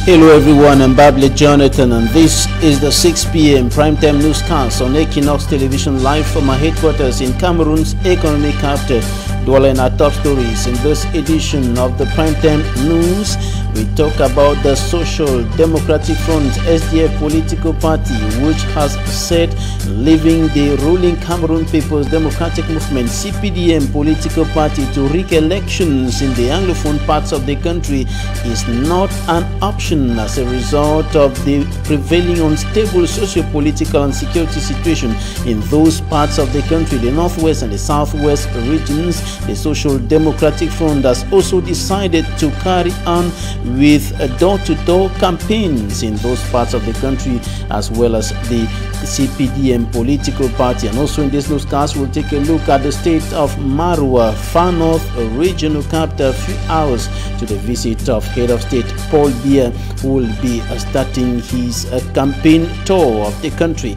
Hello everyone, I'm Bablet Jonathan and this is the 6 p.m. primetime newscast on Equinox Television live from our headquarters in Cameroon's economic capital. Dwelling our top stories in this edition of the primetime news, we talk about the Social Democratic Front SDF political party, which has said leaving the ruling Cameroon People's Democratic Movement CPDM political party to rig elections in the Anglophone parts of the country is not an option as a result of the prevailing unstable socio-political and security situation in those parts of the country, the northwest and the southwest regions. The Social Democratic Front has also decided to carry on with door-to-door campaigns in those parts of the country, as well as the CPDM political party. And also in this newscast, we'll take a look at the state of Marwa, far north regional capital, a few hours to the visit of head of state Paul Biya, who will be starting his campaign tour of the country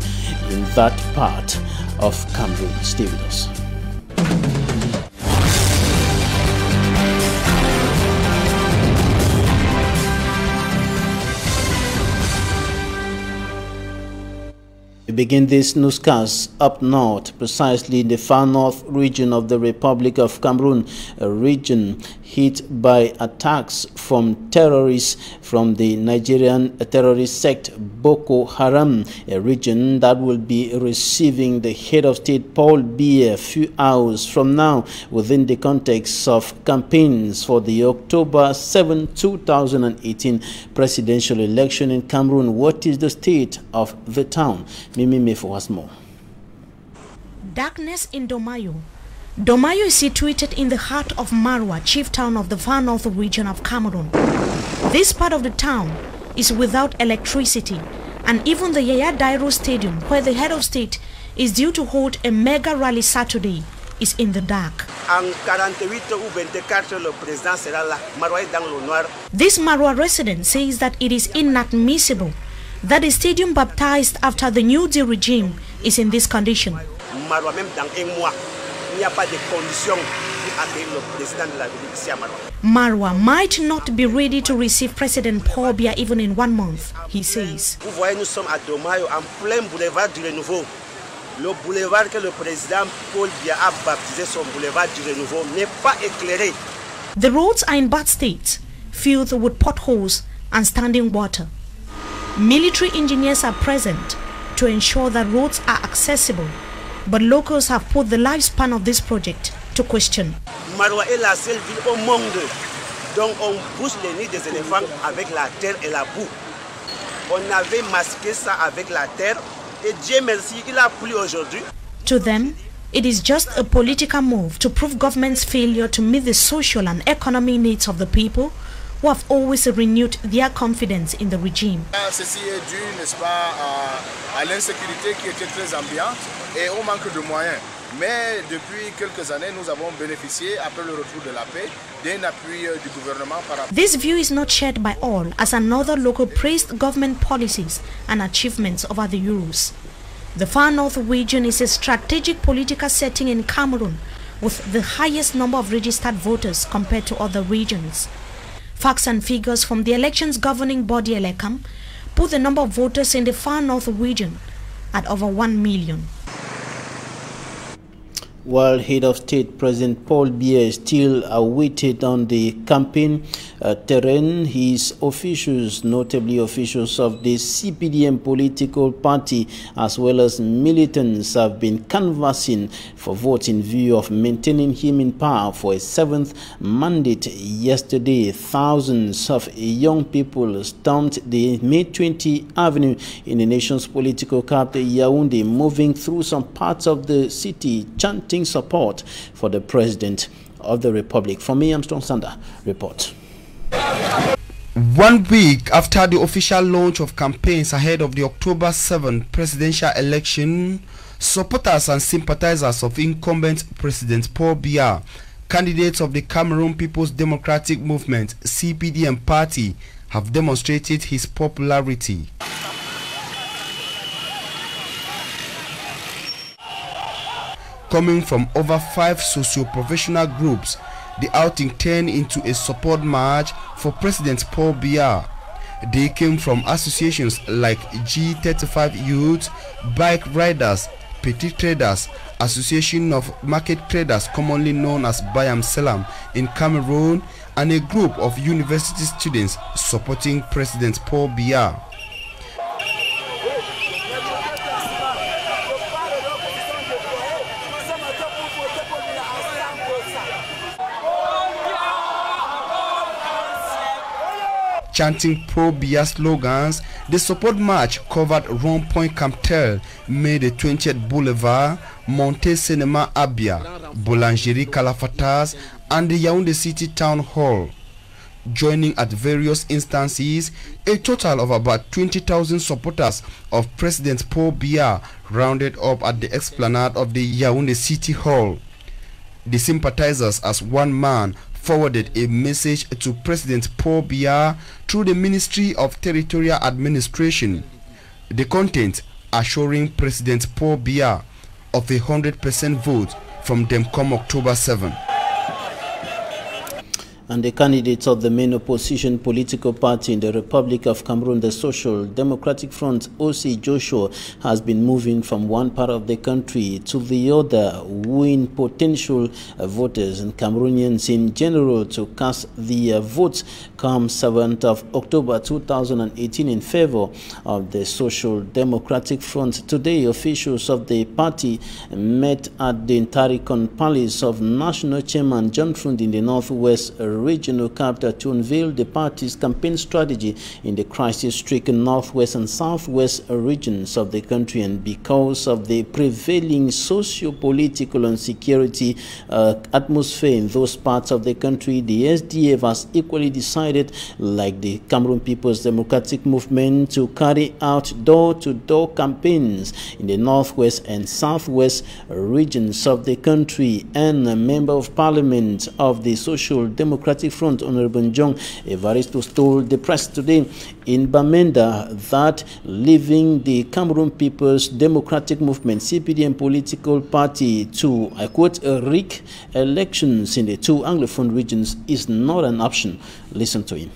in that part of Cameroon. Stay with us. We begin this newscast up north, precisely in the far north region of the Republic of Cameroon, a region hit by attacks from terrorists from the Nigerian terrorist sect Boko Haram, a region that will be receiving the head of state Paul Biya a few hours from now within the context of campaigns for the October 7, 2018 presidential election in Cameroon. What is the state of the town? Mimi Mefo has more. Darkness in Domayo. Domayo is situated in the heart of Marwa, chief town of the far north region of Cameroon. This part of the town is without electricity, and even the Yaya Dairo Stadium, where the head of state is due to hold a mega rally Saturday, is in the dark. This Marwa resident says that it is inadmissible that the stadium baptized after the New Deal regime is in this condition. Marwa might not be ready to receive President Paul Biya even in 1 month, he says. Le boulevard que le président Paul Biya a baptisé son boulevard du Renouveau n'est pas éclairé. The roads are in bad state, filled with potholes and standing water. Military engineers are present to ensure that roads are accessible, but locals have put the lifespan of this project to question. Marwa est la seule ville au monde dont on bouche les nids des éléphants avec la terre et la boue. On avait masqué ça avec la terre. To them, it is just a political move to prove government's failure to meet the social and economic needs of the people who have always renewed their confidence in the regime. Ceci est dû, n'est-ce pas, à l'insécurité qui était très ambiante et au manque de moyens. Mais depuis quelques années, nous avons bénéficié, après le retour de la paix, d'un appui du gouvernement par rapport. This view is not shared by all, as another local praised government policies and achievements over the years. The far north region is a strategic political setting in Cameroon, with the highest number of registered voters compared to other regions. Facts and figures from the elections governing body Elecam put the number of voters in the far north region at over 1 million. While head of state President Paul Biya is still awaited on the campaign terrain, his officials, notably officials of the CPDM political party as well as militants, have been canvassing for votes in view of maintaining him in power for a 7th mandate. Yesterday, thousands of young people stormed the May 20 Avenue in the nation's political capital Yaoundé, moving through some parts of the city, chanting support for the President of the Republic. From me, Armstrong Sander, report. 1 week after the official launch of campaigns ahead of the October 7 presidential election, supporters and sympathizers of incumbent President Paul Biya, candidates of the Cameroon People's Democratic Movement CPDM party, have demonstrated his popularity. Coming from over 5 socio-professional groups, the outing turned into a support march for President Paul Biya. They came from associations like G35 Youth, Bike Riders, Petit Traders, Association of Market Traders commonly known as Bayam Selam in Cameroon, and a group of university students supporting President Paul Biya. Chanting pro-Biya slogans, the support march covered Rond-Point Camptel, May the 20th Boulevard, Monte Cinema Abia, Boulangerie Kalafatas, and the Yaoundé City Town Hall. Joining at various instances, a total of about 20,000 supporters of President Paul Biya rounded up at the esplanade of the Yaoundé City Hall. The sympathizers as one man forwarded a message to President Paul Biya through the Ministry of Territorial Administration. The content assuring President Paul Biya of a 100% vote from them come October 7. And the candidate of the main opposition political party in the Republic of Cameroon, the Social Democratic Front, O.C. Joshua, has been moving from one part of the country to the other, wooing potential voters and Cameroonians in general to cast the votes come 7th of October 2018 in favor of the Social Democratic Front. Today, officials of the party met at the Ntarikon Palace of National Chairman John Frundi in the Northwest Regional Capital to unveil the party's campaign strategy in the crisis-stricken Northwest and Southwest regions of the country. And because of the prevailing socio-political and security atmosphere in those parts of the country, the SDF has equally decided, like the Cameroon People's Democratic Movement, to carry out door-to-door campaigns in the Northwest and Southwest regions of the country. And a member of Parliament of the Social Democratic Front, Honorable John Evaristos, told the press today in Bamenda that leaving the Cameroon People's Democratic Movement, CPDM political party, to, I quote, rig elections in the two Anglophone regions is not an option. Listen to him.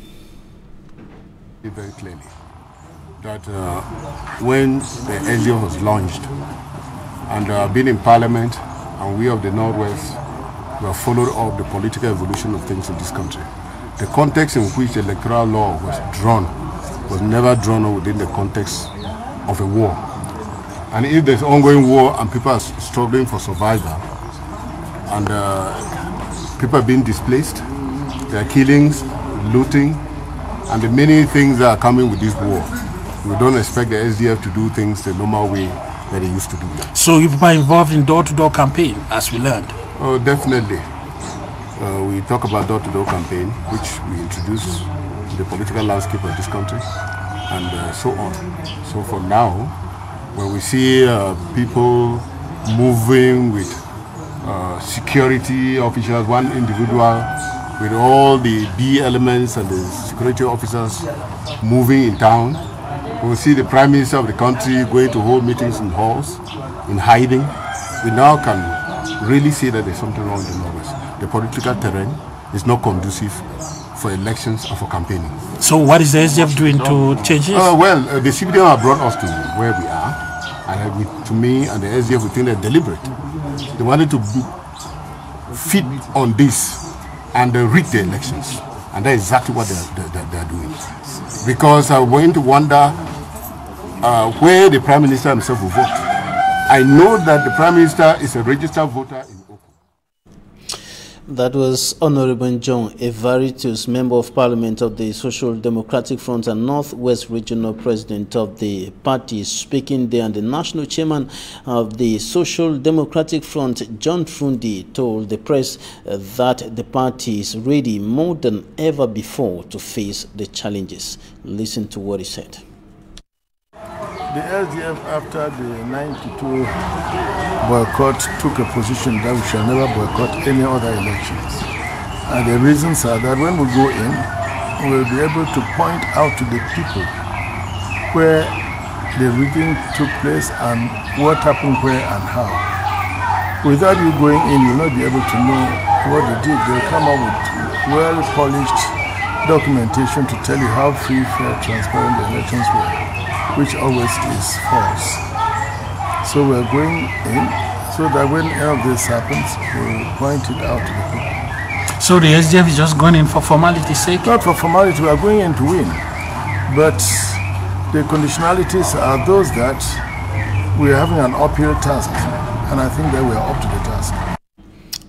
Very clearly that when the NGO was launched and been in Parliament, and we of the Northwest were followed up the political evolution of things in this country. The context in which the electoral law was drawn was never drawn within the context of a war. And if there's ongoing war and people are struggling for survival, and people are being displaced, there are killings, looting, and the many things that are coming with this war, we don't expect the SDF to do things the normal way that they used to do. So you were involved in door-to-door campaign, as we learned? Oh, definitely. We talk about door-to-door campaign, which we introduced in the political landscape of this country, and so on. So for now, when we see people moving with security officials, one individual with all the B elements and the security officers moving in town, we see the Prime Minister of the country going to hold meetings in halls, in hiding. We now can really see that there's something wrong in the Northwest. The political terrain is not conducive for elections or for campaigning. So what is the SDF doing to change it? Well, the CPDM have brought us to where we are, and to me and the SDF, we think they're deliberate. They wanted to feed on this and rig the elections, and that's exactly what they're doing. Because I'm going to wonder where the Prime Minister himself will vote. I know that the Prime Minister is a registered voter in Oku. That was Honorable John Evaristos, Member of Parliament of the Social Democratic Front and Northwest Regional President of the party, speaking there. And the National Chairman of the Social Democratic Front, John Frundi, told the press that the party is ready more than ever before to face the challenges. Listen to what he said. The SDF, after the 92 boycott, took a position that we shall never boycott any other elections. And the reasons are that when we go in, we will be able to point out to the people where the rigging took place and what happened where and how. Without you going in, you'll not be able to know what they did. They'll come up with well-polished documentation to tell you how free, fair, transparent the elections were, which always is false. So we're going in so that when any of this happens, we'll point it out to the people. So the SDF is just going in for formality's sake? Not for formality, we are going in to win. But the conditionalities are those that we are having an uphill task, and I think that we are up to the task.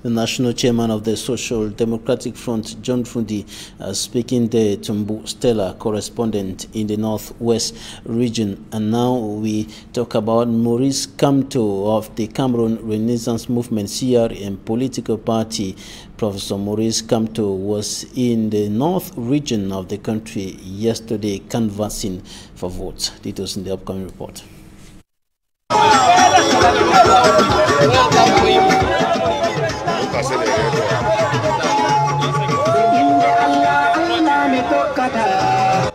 The national chairman of the Social Democratic Front, John Fundi, speaking there to Mbu Stella, correspondent in the Northwest region. And now we talk about Maurice Kamto of the Cameroon Renaissance Movement, CRM political party. Professor Maurice Kamto was in the north region of the country yesterday canvassing for votes. Details in the upcoming report.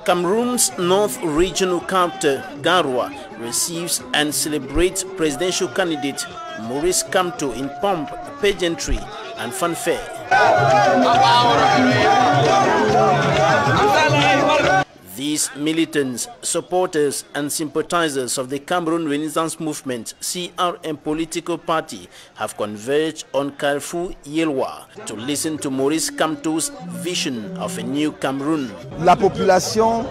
Cameroon's North Regional Capital, Garoua, receives and celebrates presidential candidate Maurice Kamto in pomp, pageantry, and fanfare. These militants, supporters, and sympathizers of the Cameroon Renaissance Movement, CRM political party, have converged on Carrefour Yelwa to listen to Maurice Kamto's vision of a new Cameroon. La population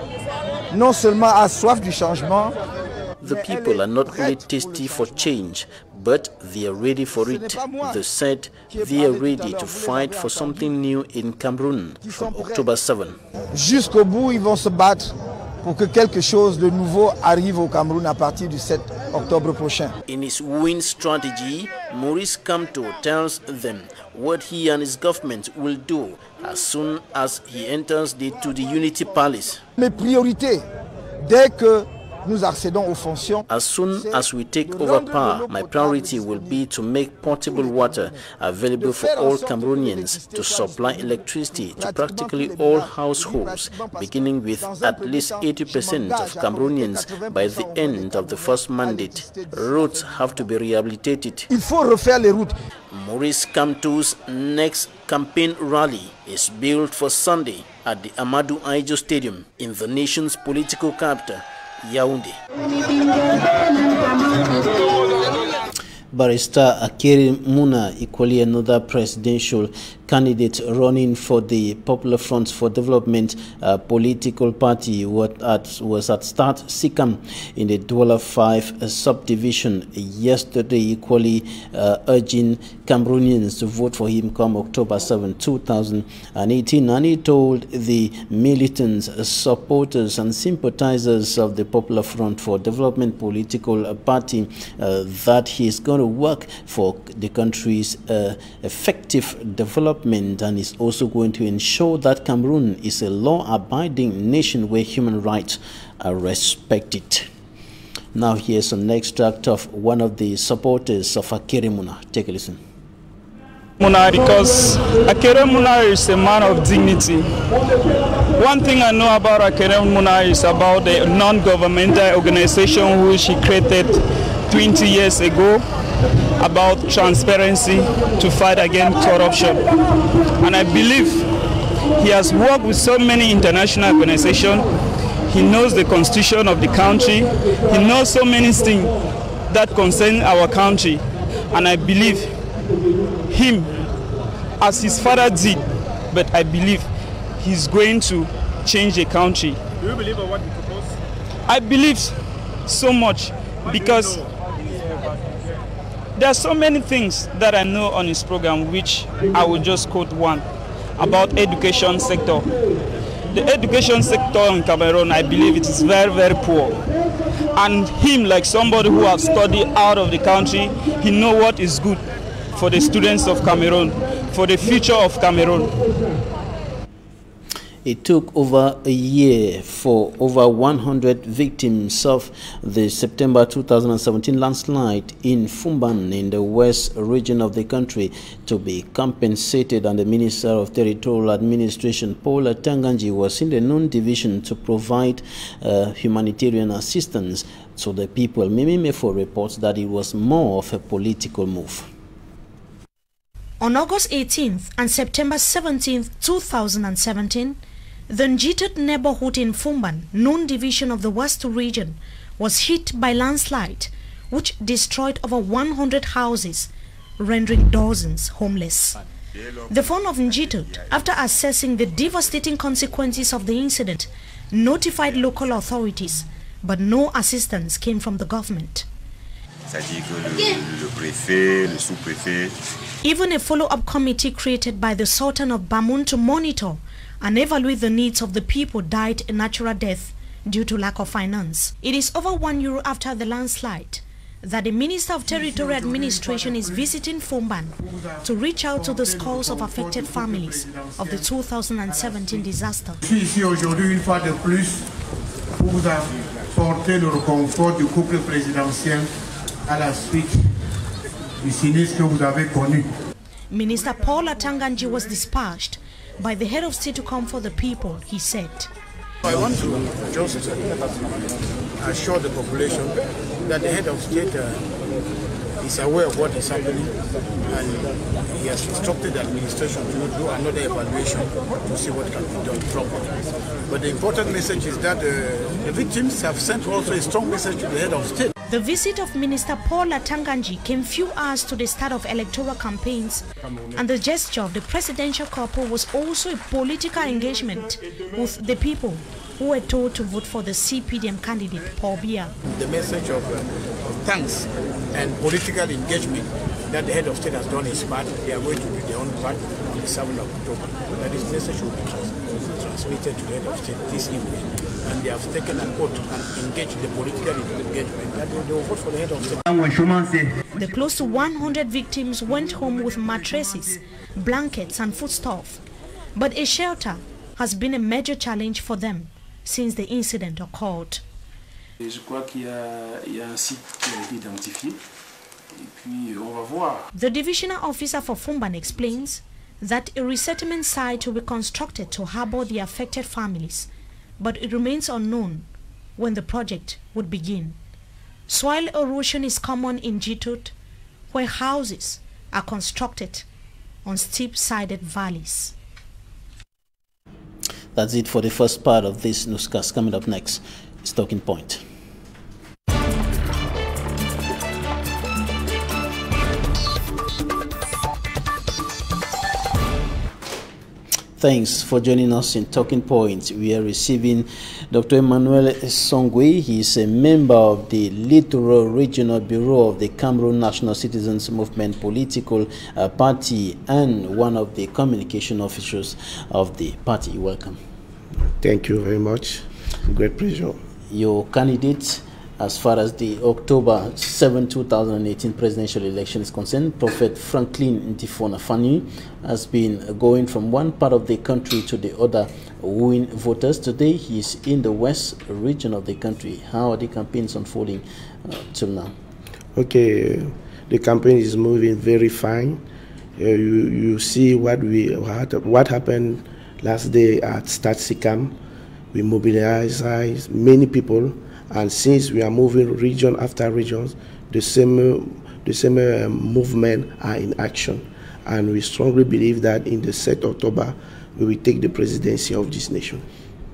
non seulement a soif du changement. The people are not only thirsty for change, but they are ready for it. They said they are ready to fight for something new in Cameroon from October 7. Jusqu'au bout, ils vont se battre pour que quelque chose de nouveau arrive au Cameroun à partir du 7 octobre prochain. In his win strategy, Maurice Kamto tells them what he and his government will do as soon as he enters the Unity Palace. Mes priorités, dès que nous accédons aux fonctions. As soon as we take over power, my priority will be to make potable water available for all Cameroonians, to supply electricity to practically all households, beginning with at least 80% of Cameroonians by the end of the first mandate. Roads have to be rehabilitated. Il faut refaire les routes. Maurice Kamto's next campaign rally is built for Sunday at the Amadou Ahidjo Stadium in the nation's political capital, Yaoundé. Barrister Akere Muna, equally another presidential candidate running for the Popular Front for Development political party, was at Start Sikam in the Douala 5 subdivision yesterday, equally urging Cameroonians to vote for him come October 7, 2018. And he told the militants, supporters and sympathizers of the Popular Front for Development political party that he is going to work for the country's effective development, and is also going to ensure that Cameroon is a law-abiding nation where human rights are respected. Now here's an extract of one of the supporters of Akere Muna. Take a listen. Muna, because Akere Muna is a man of dignity. One thing I know about Akere Muna is about the non-governmental organization which he created 20 years ago, about transparency to fight against corruption. And I believe he has worked with so many international organizations. He knows the constitution of the country. He knows so many things that concern our country. And I believe him as his father did, but I believe he's going to change the country. Do you believe in what he proposed? I believe so much because there are so many things that I know on his program, which I will just quote one about education sector. The education sector in Cameroon, I believe it is very, very poor. And him, like somebody who has studied out of the country, he knows what is good for the students of Cameroon, for the future of Cameroon. It took over a year for over 100 victims of the September 2017 landslide in Fumban in the west region of the country to be compensated, and the Minister of Territorial Administration, Paul Tanganji, was in the Noon Division to provide humanitarian assistance to the people. Mimi Mefo reports that it was more of a political move. On August 18th and September 17th, 2017, The Njitut neighborhood in Fumban, known division of the West region, was hit by landslide, which destroyed over 100 houses, rendering dozens homeless. The phone of Njitut, after assessing the devastating consequences of the incident, notified local authorities, but no assistance came from the government. Even a follow-up committee created by the Sultan of Bamun to monitor and evaluate the needs of the people died a natural death due to lack of finance. It is over 1 year after the landslide that the Minister of Territorial Administration is visiting Fumban to reach out to the scores of affected families of the 2017 disaster. Je suis ici aujourd'hui une fois de plus pour vous apporter le réconfort du couple présidentiel à la suite du sinistre que vous avez connu. Minister Paul Atanganji was dispatched by the head of state to comfort the people, he said. I want to just assure the population that the head of state is aware of what is happening, and he has instructed the administration to do another evaluation to see what can be done properly. But the important message is that the victims have sent also a strong message to the head of state. The visit of Minister Paul Atanganji came few hours to the start of electoral campaigns, and the gesture of the presidential couple was also a political engagement with the people who were told to vote for the CPDM candidate Paul Biya. The message of thanks and political engagement that the head of state has done his part. They are going to do their own part on the 7th of October. That this message will be transmitted to the head of state this evening. And they have taken an oath and engaged the political engagement that they will vote for the head of state. The close to 100 victims went home with mattresses, blankets and foodstuff. But a shelter has been a major challenge for them since the incident occurred. Je crois qu'il y a un site qui a été identifié. Et puis on va voir. The divisional officer for Fumban explains that a resettlement site will be constructed to harbor the affected families, but it remains unknown when the project would begin. Soil erosion is common in Njitut, where houses are constructed on steep-sided valleys. That's it for the first part of this newscast. Coming up next is Talking Point. Thanks for joining us in Talking Points. We are receiving Dr. Emmanuel Songwe. He is a member of the Littoral Regional Bureau of the Cameroon National Citizens Movement political party and one of the communication officers of the party. Welcome. Thank you very much. Great pleasure. Your candidate, as far as the October 7, 2018 presidential election is concerned, Prophet Franklin Ntifona-Fani, has been going from one part of the country to the other, wooing voters. Today he is in the west region of the country. How are the campaigns unfolding till now? Okay, the campaign is moving very fine. You see what happened last day at Statsikam. We mobilized many people. And since we are moving region after region, the same movement are in action. And we strongly believe that in the 2nd October, we will take the presidency of this nation.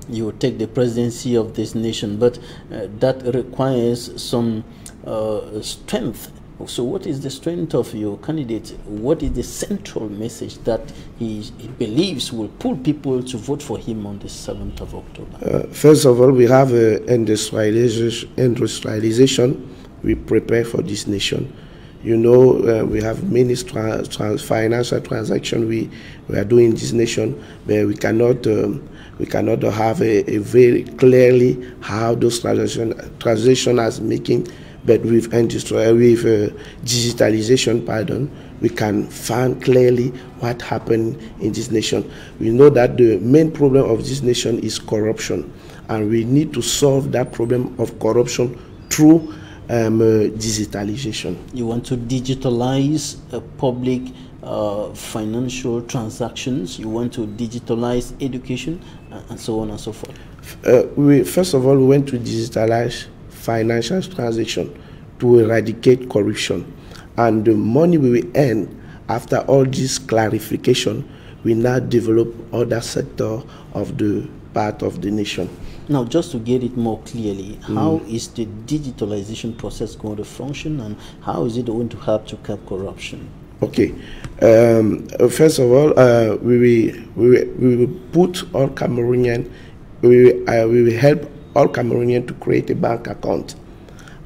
You will take the presidency of this nation, but that requires some strength. So what is the strength of your candidate? What is the central message that he believes will pull people to vote for him on the 7th of October? First of all, we have industrialization. We prepare for this nation. You know, we have many financial transactions we are doing in this nation, but we cannot have a very clearly how those transactions are making. But with digitalization, we can find clearly what happened in this nation. We know that the main problem of this nation is corruption, and we need to solve that problem of corruption through digitalization. You want to digitalize public financial transactions. You want to digitalize education, and so on and so forth. First of all, we want to digitalize financial transaction to eradicate corruption, and the money we will earn after all this clarification, we now develop other sector of the part of the nation. Now, just to get it more clearly, how is the digitalization process going to function, and how is it going to help to curb corruption? Okay. First of all, we will put all Cameroonian, we will help all Cameroonians to create a bank account,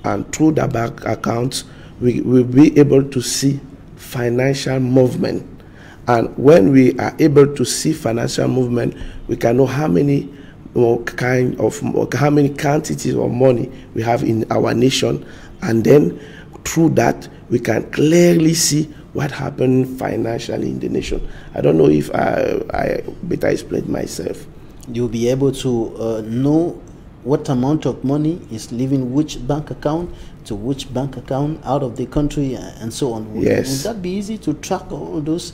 and through that bank account, we will be able to see financial movement. And when we are able to see financial movement, we can know how many quantities of money we have in our nation, and then through that we can clearly see what happened financially in the nation. I don't know if I better explained myself. You'll be able to know what amount of money is leaving which bank account to which bank account out of the country and so on. Would that be easy to track all those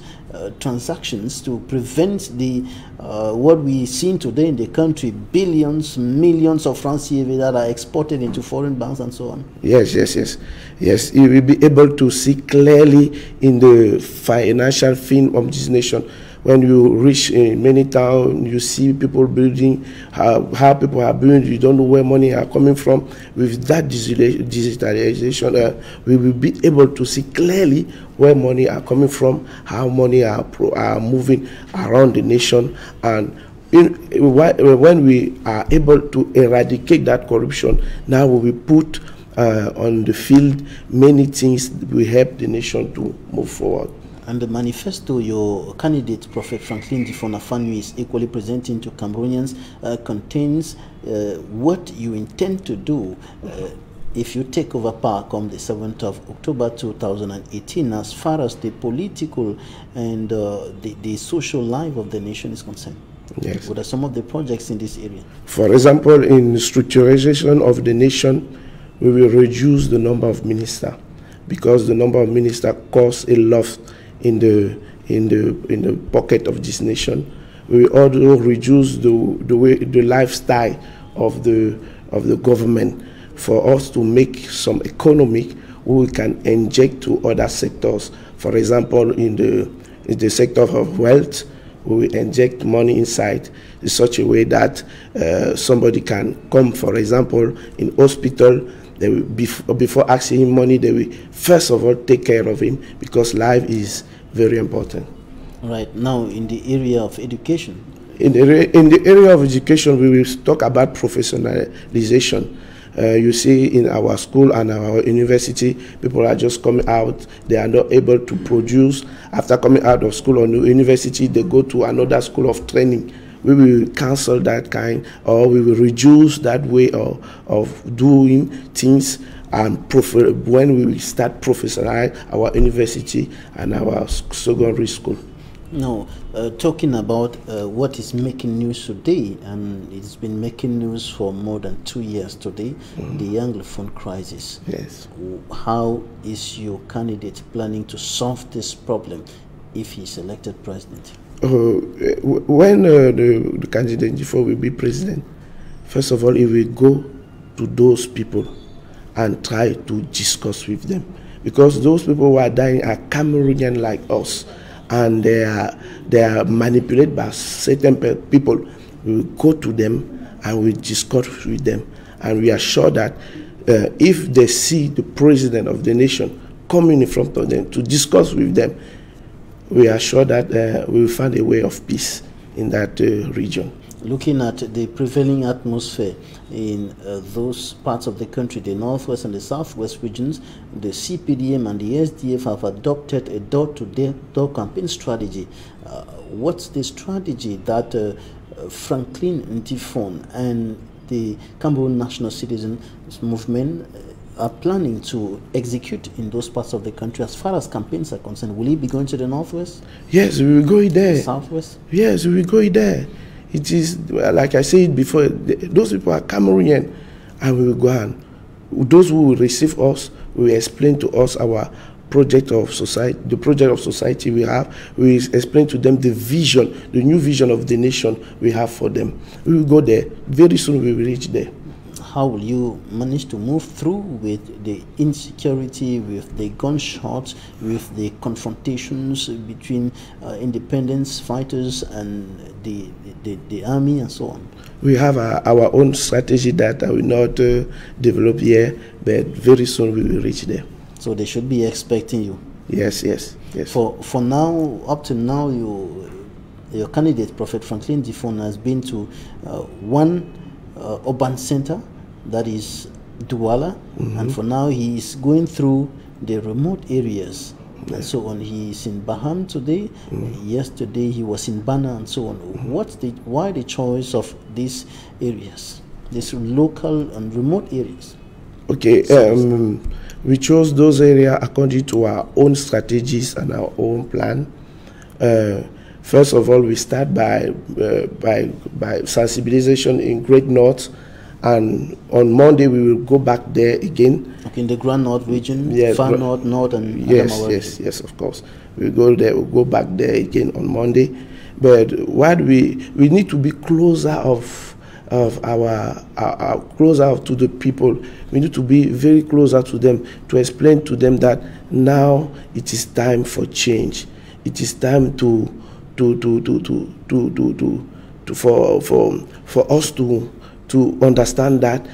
transactions to prevent the what we see today in the country, billions, millions of francs CFA that are exported into foreign banks and so on? Yes. You will be able to see clearly in the financial film of this nation. When you reach many towns, you see people building, how people are building, you don't know where money are coming from. With that digitalization, we will be able to see clearly where money are coming from, how money are moving around the nation, and when we are able to eradicate that corruption, now we will put on the field many things that will help the nation to move forward. And the manifesto your candidate, Prophet Franklin Difon-Afanu, is equally presenting to Cameroonians contains what you intend to do if you take over power come the 7th of October 2018 as far as the political and the social life of the nation is concerned. Yes. What are some of the projects in this area? For example, in structurization of the nation, we will reduce the number of ministers, because the number of ministers costs a lot in the pocket of this nation. We also reduce the lifestyle of the government for us to make some economic we can inject to other sectors. For example, in the sector of wealth, we will inject money inside in such a way that somebody can come, for example, in hospital. They will, before asking him money, they will first of all take care of him, because life is very important. Right. Now, in the area of education? In the area of education, we will talk about professionalization. You see, in our school and our university, people are just coming out. They are not able to produce. After coming out of school or university, they go to another school of training. We will cancel that kind, or we will reduce that way of doing things, and when we will start professionalizing our university and our secondary school. Now, talking about what is making news today, and it's been making news for more than 2 years today, the Anglophone crisis. Yes. How is your candidate planning to solve this problem if he's elected president? When the candidate Difon will be president, first of all, he will go to those people and try to discuss with them, because those people who are dying are Cameroonian like us, and they are manipulated by certain people. We will go to them and we discuss with them, and we are sure that if they see the president of the nation coming in front of them to discuss with them, we are sure that we will find a way of peace in that region. Looking at the prevailing atmosphere in those parts of the country, the northwest and the southwest regions, the CPDM and the SDF have adopted a door-to-door campaign strategy. What's the strategy that Franklin Difon and the Cameroon National Citizens Movement are planning to execute in those parts of the country as far as campaigns are concerned? Will he be going to the northwest? Yes, we will go there. The southwest? Yes, we will go there. It is, like I said before, those people are Cameroonian, and we will go on. Those who will receive us will explain to us our project of society, the project of society we have. We will explain to them the vision, the new vision of the nation we have for them. We will go there. Very soon we will reach there. how will you manage to move through with the insecurity, with the gunshots, with the confrontations between independence fighters and the army and so on? We have our own strategy that I will not develop here, but very soon we will reach there. So they should be expecting you. Yes, yes, yes. For now, up to now, your candidate, Prophet Franklin Difon, has been to one urban center, that is Douala, and for now he is going through the remote areas and so on. He is in Baham today. Yesterday he was in Bana and so on. Why the choice of these areas, these local and remote areas? Okay, we chose those areas according to our own strategies and our own plan. First of all, we start by sensibilization in Great North, and on Monday we will go back there again. Okay, in the Grand North region, yes, Far North, and yes, of course. We go there, we go back there again on Monday. But what we need to be closer closer to the people. We need to be very closer to them, to explain to them that now it is time for change. It is time for us to understand that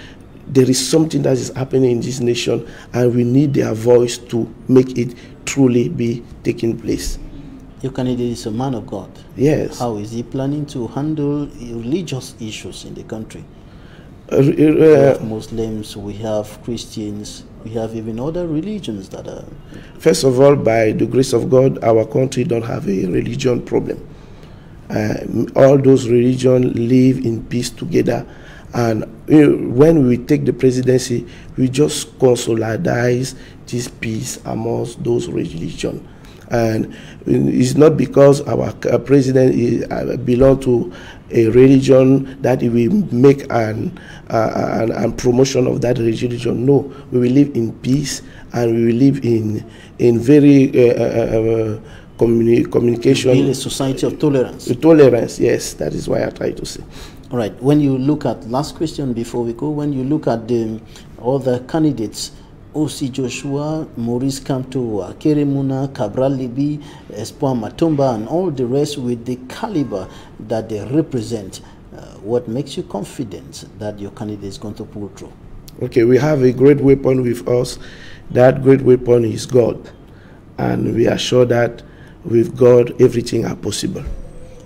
there is something that is happening in this nation, and we need their voice to make it truly be taking place. Your candidate is a man of God. Yes. How is he planning to handle religious issues in the country? We have Muslims, we have Christians, we have even other religions that are... First of all, by the grace of God, our country don't have a religion problem. All those religions live in peace together, and when we take the presidency, we just consolidate this peace amongst those religions. And it's not because our president belongs to a religion that we make an promotion of that religion. No, we will live in peace, and we will live in very communication. Build a society of tolerance. Tolerance, yes, that is why I try to say. All right. When you look at, last question before we go, when you look at the other candidates, O.C. Joshua, Maurice Kamto, Akere Muna, Cabral Libi, Espoir Matumba, and all the rest with the caliber that they represent, what makes you confident that your candidate is going to pull through? Okay, we have a great weapon with us. That great weapon is God. And we are sure that with God, everything is possible.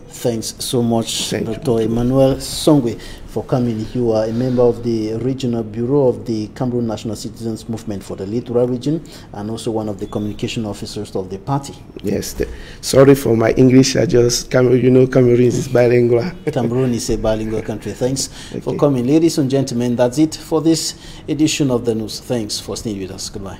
Thanks so much, Dr. Emmanuel Songwe, for coming. You are a member of the Regional Bureau of the Cameroon National Citizens Movement for the Littoral region, and also one of the communication officers of the party. Yes, sorry for my English. Cameroon is bilingual. Cameroon is a bilingual country. Thanks for coming. Ladies and gentlemen, that's it for this edition of the news. Thanks for staying with us. Goodbye.